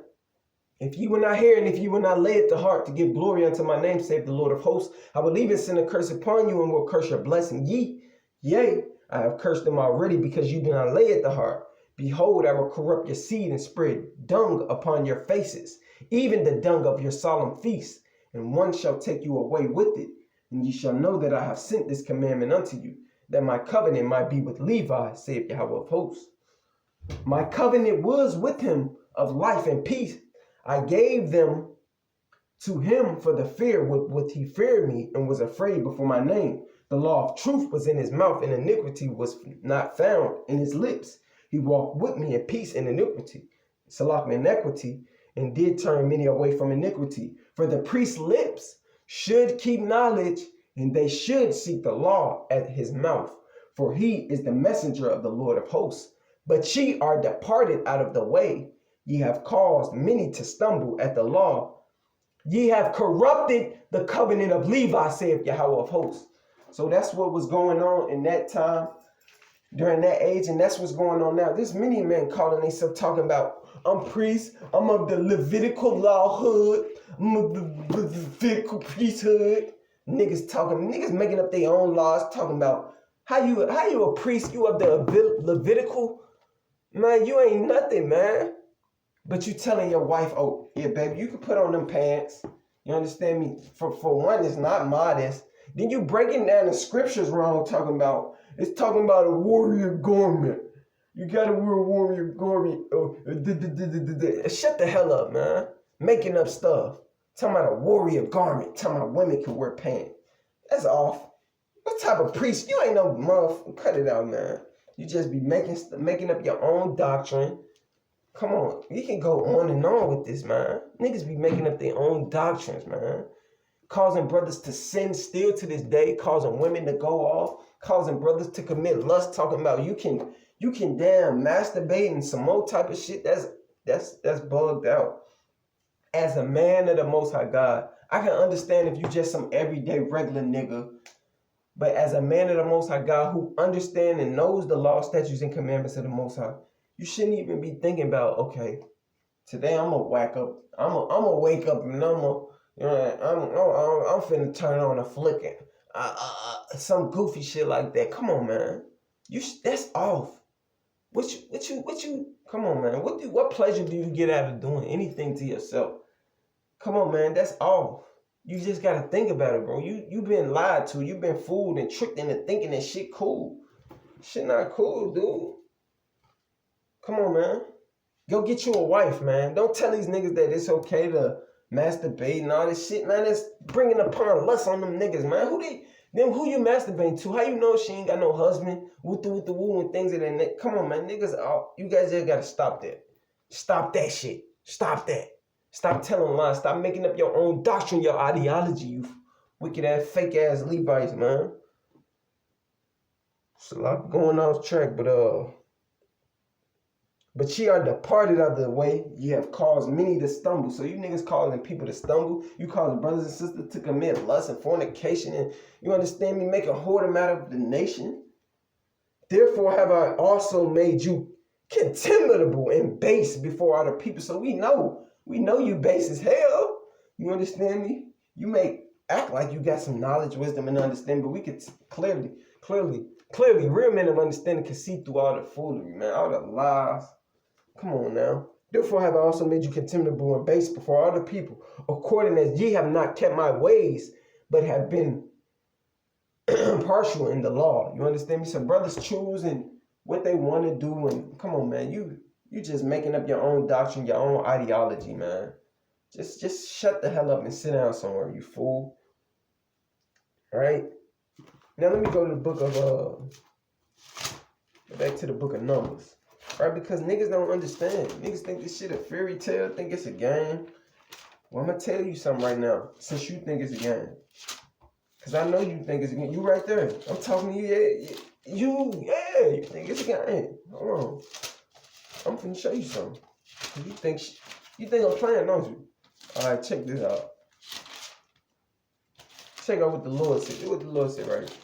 If you will not hear and if you will not lay it to heart to give glory unto my name, save the Lord of hosts, I will even send a curse upon you and will curse your blessing. Yea, I have cursed them already because you do not lay it to heart. Behold, I will corrupt your seed and spread dung upon your faces, even the dung of your solemn feasts, and one shall take you away with it. And ye shall know that I have sent this commandment unto you, that my covenant might be with Levi, saith Yahweh of hosts. My covenant was with him of life and peace. I gave them to him for the fear with he feared me and was afraid before my name. The law of truth was in his mouth, and iniquity was not found in his lips. He walked with me in peace and iniquity, inequity, and did turn many away from iniquity. For the priest's lips should keep knowledge, and they should seek the law at his mouth. For he is the messenger of the Lord of hosts. But ye are departed out of the way. Ye have caused many to stumble at the law. Ye have corrupted the covenant of Levi, saith Yahweh of hosts. So that's what was going on in that time, during that age, and that's what's going on now. There's many men calling themselves talking about, I'm priest, I'm of the Levitical lawhood, I'm of the Levitical priesthood. Niggas making up their own laws, talking about how you a priest, you of the Levitical. Man, you ain't nothing, man. But you telling your wife, oh, yeah, baby, you can put on them pants. You understand me? For one, it's not modest. Then you breaking down the scriptures wrong, it's talking about a warrior garment. You gotta wear a warrior garment. Shut the hell up, man. Making up stuff. Talking about a warrior garment. Talking about women can wear pants. That's off. What type of priest? You ain't no motherfucker. Cut it out, man. You just be making up your own doctrine. Come on, you can go on and on with this, man. Niggas be making up their own doctrines, man. Causing brothers to sin still to this day, causing women to go off, causing brothers to commit lust, talking about you can damn masturbate and some more type of shit. That's bugged out. As a man of the Most High God, I can understand if you just some everyday regular nigga. But as a man of the Most High God who understands and knows the law, statutes, and commandments of the Most High, you shouldn't even be thinking about, okay, today I'm gonna wake up and I'm finna turn on a flicker, some goofy shit like that. Come on, man, that's off. What you? Come on, man. What pleasure do you get out of doing anything to yourself? Come on, man, that's off. You just gotta think about it, bro. You been lied to, you been fooled and tricked into thinking that shit cool. Shit not cool, dude. Come on, man. Go get you a wife, man. Don't tell these niggas that it's okay to masturbate and all this shit, man. It's bringing upon lust on them niggas, man. Who you masturbating to? How you know she ain't got no husband? With the woo and things of that nature. Come on, man. Niggas, you guys just gotta stop that. Stop that shit. Stop that. Stop telling lies. Stop making up your own doctrine, your ideology, you wicked ass, fake ass Levites, man. It's a lot going off track, but ye are departed out of the way. Ye have caused many to stumble. So you niggas causing people to stumble. You causing brothers and sisters to commit lust and fornication. And you understand me? Make a whoredom out of the nation. Therefore have I also made you contemptible and base before other people. So we know you base as hell. You understand me? You may act like you got some knowledge, wisdom, and understanding, but we could clearly, real men of understanding can see through all the foolery, man, all the lies. Come on now. Therefore have I also made you contemptible and base before other people, according as ye have not kept my ways, but have been partial in the law. You understand me? So brothers choosing what they want to do, and come on, man, you just making up your own doctrine, your own ideology, man. Just shut the hell up and sit down somewhere, you fool. All right. Now let me go to the book of Back to the book of Numbers. Right? Because niggas don't understand. Niggas think this shit a fairy tale, think it's a game. Well, I'm going to tell you something right now, since you think it's a game. Because I know you think it's a game. You right there. I'm talking to you. You think it's a game. Hold on. I'm finna show you something. You think I'm playing, don't you? All right, check this out. Check out what the Lord said. Do what the Lord said right here.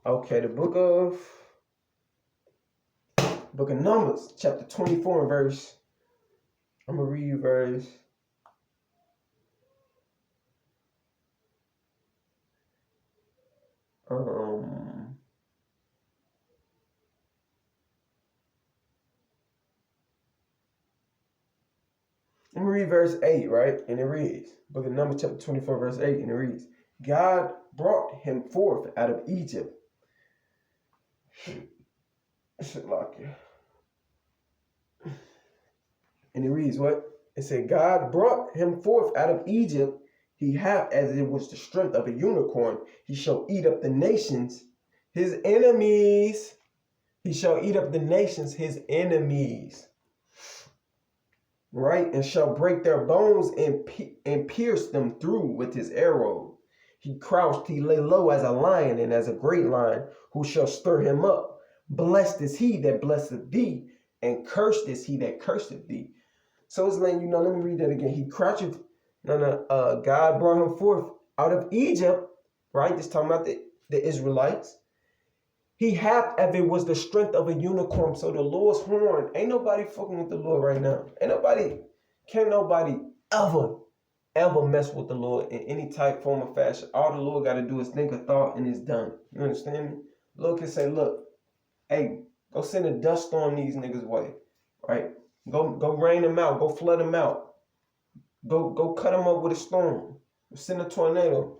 Okay, the book of Numbers, chapter 24 and verse. I'm gonna read you verse. I'm gonna read verse 8, right? And it reads, book of Numbers, chapter 24, verse 8, and it reads, God brought him forth out of Egypt. And it reads what? It said, God brought him forth out of Egypt. He hath, as it was the strength of a unicorn. He shall eat up the nations, his enemies. He shall eat up the nations, his enemies. Right? And shall break their bones and pierce them through with his arrow. He crouched, he lay low as a lion and as a great lion. Who shall stir him up? Blessed is he that blesseth thee, and cursed is he that curseth thee. So it's letting you know, let me read that again. He croucheth, God brought him forth out of Egypt, right? This talking about the Israelites. He hath, as it was the strength of a unicorn. So the Lord's horn, ain't nobody fucking with the Lord right now. Can't nobody ever mess with the Lord in any type, form, or fashion. All the Lord got to do is think a thought and it's done. You understand me? The Lord can say, look, hey, go send a dust storm these niggas' way, right? Go rain them out. Go flood them out. Go cut them up with a storm. Send a tornado.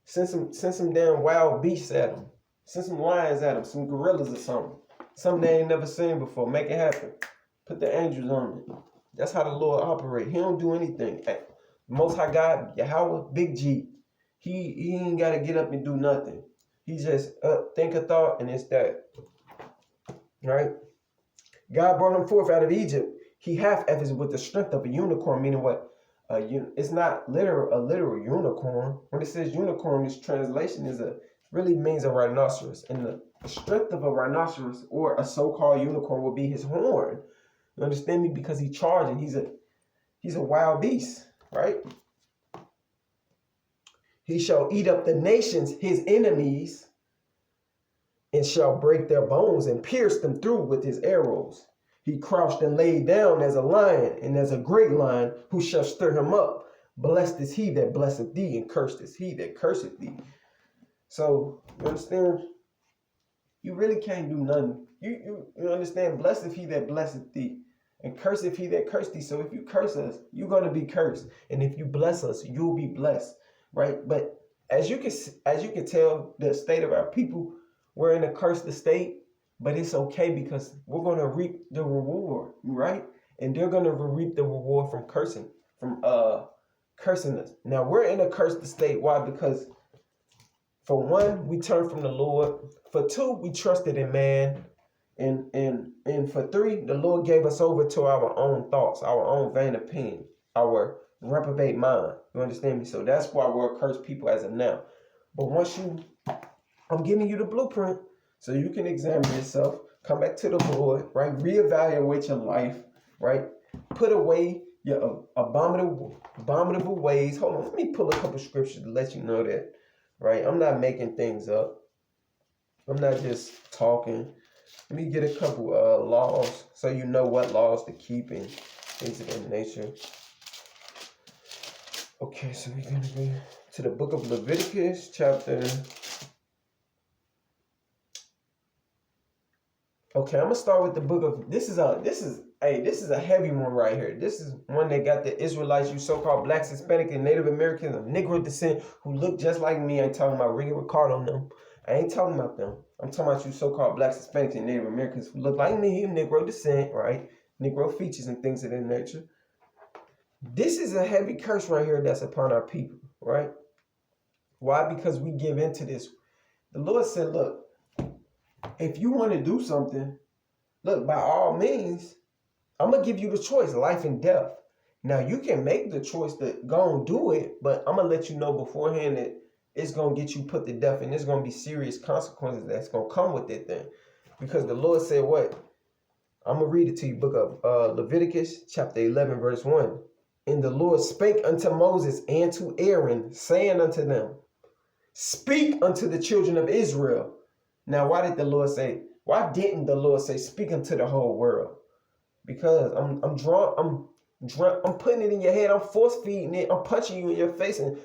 Send some damn wild beasts at them. Send some lions at them. Some gorillas or something. Something they ain't never seen before. Make it happen. Put the angels on it. That's how the Lord operates. He don't do anything. Most High God, Yahweh, Big G. He ain't got to get up and do nothing. He just think a thought and it's that. Right? God brought him forth out of Egypt. He hath, as with the strength of a unicorn, meaning what? It's not a literal unicorn. When it says unicorn, this translation really means a rhinoceros. And the strength of a rhinoceros or a so-called unicorn will be his horn. You understand me? Because he's charging. He's a wild beast, right? He shall eat up the nations, his enemies, and shall break their bones and pierce them through with his arrows. He crouched and laid down as a lion and as a great lion. Who shall stir him up? Blessed is he that blesseth thee, and cursed is he that curseth thee. So, you understand? You really can't do nothing. You understand? Blessed is he that blesseth thee, and cursed is he that cursed thee. So if you curse us, you're going to be cursed. And if you bless us, you'll be blessed. Right? But as you can tell, the state of our people, we're in a cursed state. But it's okay because we're going to reap the reward, right? And they're going to reap the reward from cursing us. Now, we're in a cursed state. Why? Because for one, we turned from the Lord. For two, we trusted in man. And for three, the Lord gave us over to our own thoughts, our own vain opinion, our reprobate mind. You understand me? So that's why we're cursed people as of now. But I'm giving you the blueprint. So you can examine yourself, come back to the Lord, right? Reevaluate your life, right? Put away your abominable ways. Hold on, let me pull a couple scriptures to let you know that, right? I'm not making things up. I'm not just talking. Let me get a couple laws so you know what laws to keep and things of that nature. Okay, so we're gonna go to the book of Leviticus, chapter. Okay, I'm gonna start with the book of this is a heavy one right here. This is one that got the Israelites, you so-called blacks, Hispanic, and Native Americans of Negro descent who look just like me. I ain't talking about Ricky Ricardo and them. I ain't talking about them. I'm talking about you so-called blacks, Hispanics, and Native Americans who look like me, Negro descent, right? Negro features and things of that nature. This is a heavy curse right here that's upon our people, right? Why? Because we give into this. The Lord said, look, if you want to do something, look, by all means, I'm going to give you the choice, life and death. Now, you can make the choice to go and do it, but I'm going to let you know beforehand that it's going to get you put to death, and there's going to be serious consequences that's going to come with it then. Because the Lord said what? I'm going to read it to you, book of Leviticus chapter 11, verse 1. And the Lord spake unto Moses and to Aaron, saying unto them, speak unto the children of Israel. Now, why didn't the Lord say speak unto the whole world? Because I'm putting it in your head. I'm force feeding it. I'm punching you in your face and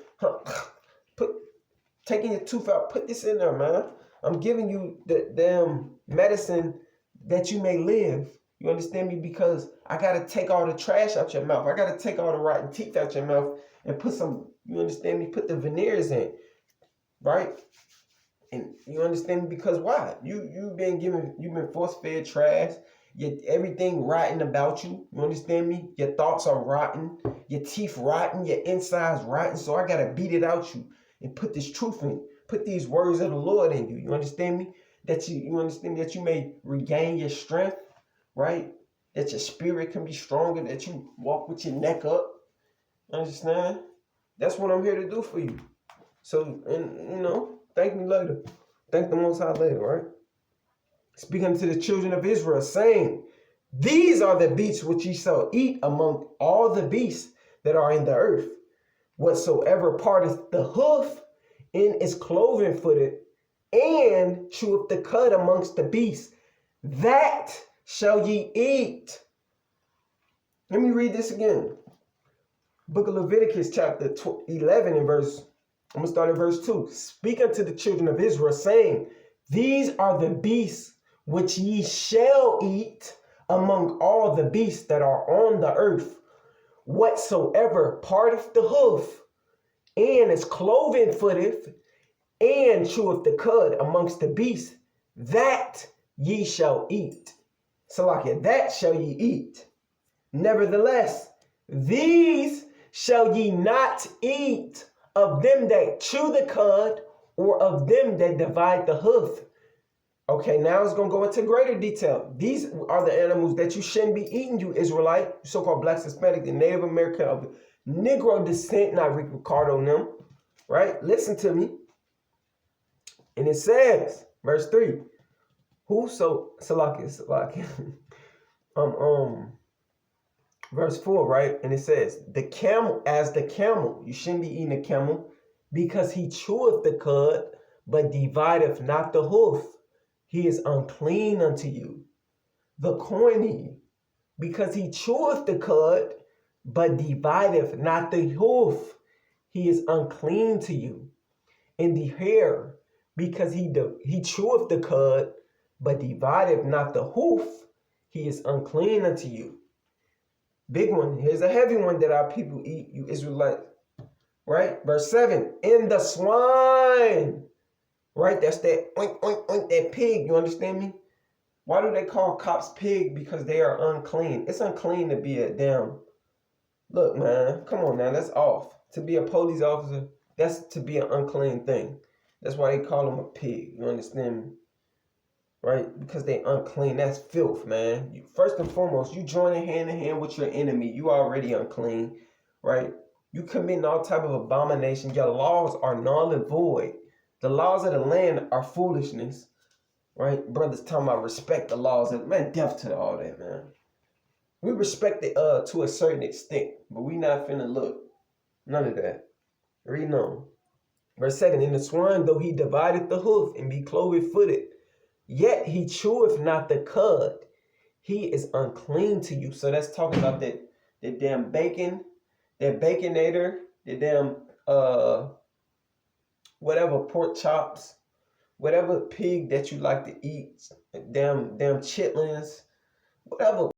taking your tooth out. Put this in there, man. I'm giving you the damn medicine that you may live. You understand me? Because I got to take all the trash out your mouth. I got to take all the rotten teeth out your mouth and put some, you understand me? Put the veneers in, right? And you understand me? Because why? You've been force fed trash. Everything rotten about you. You understand me? Your thoughts are rotten. Your teeth rotten. Your insides rotten. So I got to beat it out you and put this truth in. Put these words of the Lord in you. You understand me? You understand that you may regain your strength, right? That your spirit can be stronger. That you walk with your neck up. Understand? That's what I'm here to do for you. So, and thank me later. Thank the Most High later, right? Speaking to the children of Israel, saying, these are the beasts which ye shall eat among all the beasts that are in the earth. Whatsoever parteth the hoof and is cloven footed, and cheweth the cud amongst the beasts, that shall ye eat. Let me read this again. Book of Leviticus chapter 11 and verse, I'm going to start at verse 2. Speak unto the children of Israel, saying, these are the beasts which ye shall eat among all the beasts that are on the earth. Whatsoever parteth the hoof, and is cloven footed, and cheweth the cud amongst the beasts, that ye shall eat. Salakia, that shall ye eat. Nevertheless, these shall ye not eat of them that chew the cud, or of them that divide the hoof. Okay, now it's going to go into greater detail. These are the animals that you shouldn't be eating, you Israelite, so-called Blacks, Hispanic, and Native American of Negro descent, not Rick Ricardo and them, right? Listen to me. And it says, verse 3, verse 4, right? And it says, the camel, you shouldn't be eating a camel, because he cheweth the cud, but divideth not the hoof. He is unclean unto you. The coiny, because he cheweth the cud, but divideth not the hoof. He is unclean to you. And the hare, because he cheweth the cud, but divideth not the hoof. He is unclean unto you. Big one. Here's a heavy one that our people eat, you Israelites. Right? Verse 7. In the swine. Right? That's that oink, oink, oink, that pig. You understand me? Why do they call cops pig? Because they are unclean. It's unclean to be a damn... Look, man. Come on now. That's off. To be a police officer, that's to be an unclean thing. That's why they call them a pig. You understand me? Right? Because they unclean. That's filth, man. First and foremost, you joining hand in hand with your enemy. You already unclean. Right? You committing all type of abomination. Your laws are null and void. The laws of the land are foolishness, right? Brothers talking about respect the laws. Man, deaf to all that, man. We respect it to a certain extent, but we not finna look. None of that. Read on. Verse 7, in the swine, though he divideth the hoof and be cloven footed, yet he cheweth not the cud. He is unclean to you. So that's talking about that damn bacon, that baconator, the damn whatever, pork chops, whatever pig that you like to eat, damn chitlins, whatever.